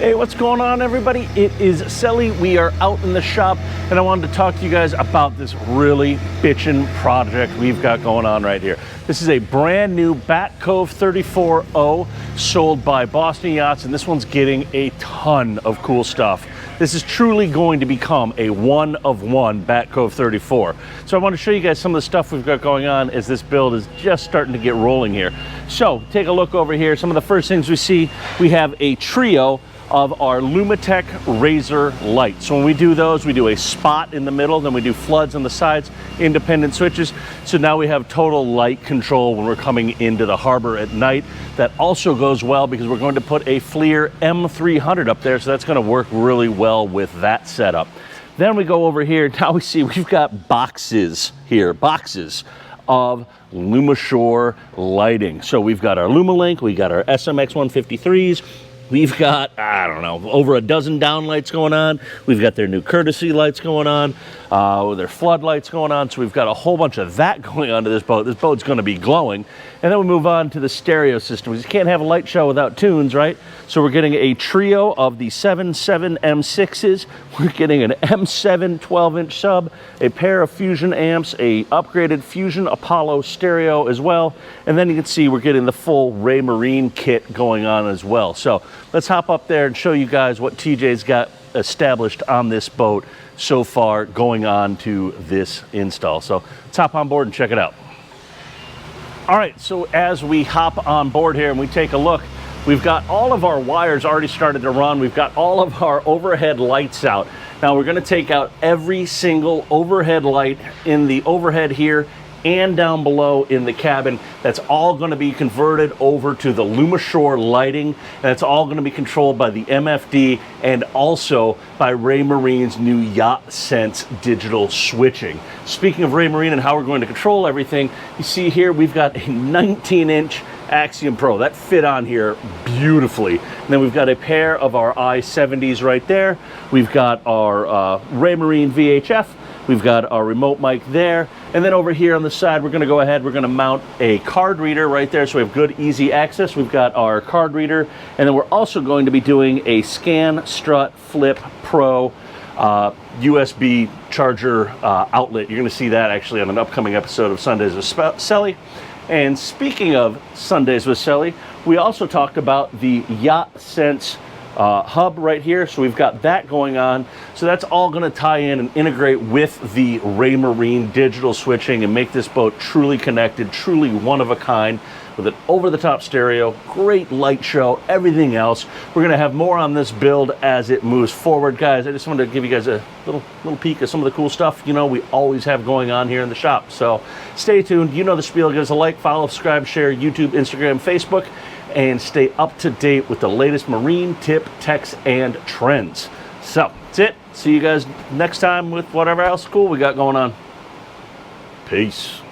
Hey, what's going on, everybody? It is Selly. We are out in the shop, and I wanted to talk to you guys about this really bitchin' project we've got going on right here. This is a brand new Backcove 34O sold by Boston Yachts, and this one's getting a ton of cool stuff. This is truly going to become a one-of-one Backcove 34. So I want to show you guys some of the stuff we've got going on as this build is just starting to get rolling here. So take a look over here. Some of the first things we see, we have a trio of our Lumitech Razor lights. So when we do those, we do a spot in the middle, then we do floods on the sides, independent switches. So now we have total light control when we're coming into the harbor at night. That also goes well because we're going to put a FLIR M300 up there, so that's going to work really well with that setup. Then we go over here, now we see we've got boxes here, boxes of LumaShore lighting. So we've got our LumaLink, we got our SMX 153s, we've got, I don't know, over a dozen downlights going on. We've got their new courtesy lights going on, their floodlights going on. So we've got a whole bunch of that going on to this boat. This boat's going to be glowing. And then we move on to the stereo system. You can't have a light show without tunes, right? So we're getting a trio of the 7.7 M6s. We're getting an M7 12-inch sub, a pair of Fusion amps, a upgraded Fusion Apollo stereo as well. And then you can see we're getting the full Raymarine kit going on as well. So let's hop up there and show you guys what TJ's got established on this boat so far going on to this install. So let's hop on board and check it out. All right, so as we hop on board here and we take a look, we've got all of our wires already started to run. We've got all of our overhead lights out. Now we're gonna take out every single overhead light in the overhead here and down below in the cabin. That's all going to be converted over to the LumaShore lighting, and it's all going to be controlled by the MFD and also by Raymarine's new Yacht Sense digital switching. Speaking of Raymarine and how we're going to control everything, you see here we've got a 19-inch Axiom Pro that fit on here beautifully. And then we've got a pair of our i70s right there. We've got our Raymarine VHF. We've got our remote mic there. And then over here on the side, we're gonna go ahead, we're gonna mount a card reader right there so we have good, easy access. We've got our card reader, and then we're also going to be doing a Scan Strut Flip Pro USB charger outlet. You're gonna see that actually on an upcoming episode of Sundays with Selly. And speaking of Sundays with Selly, we also talked about the Yacht Sense hub right here. So we've got that going on. So that's all going to tie in and integrate with the Raymarine digital switching and make this boat truly connected, truly one of a kind, with an over-the-top stereo, great light show, everything else. We're going to have more on this build as it moves forward, guys. I just wanted to give you guys a little peek of some of the cool stuff, you know, we always have going on here in the shop. So stay tuned. You know the spiel. Give us a like, follow, subscribe, share, YouTube, Instagram, Facebook, and stay up to date with the latest marine tip, techs, and trends. So that's it. See you guys next time with whatever else cool we got going on. Peace.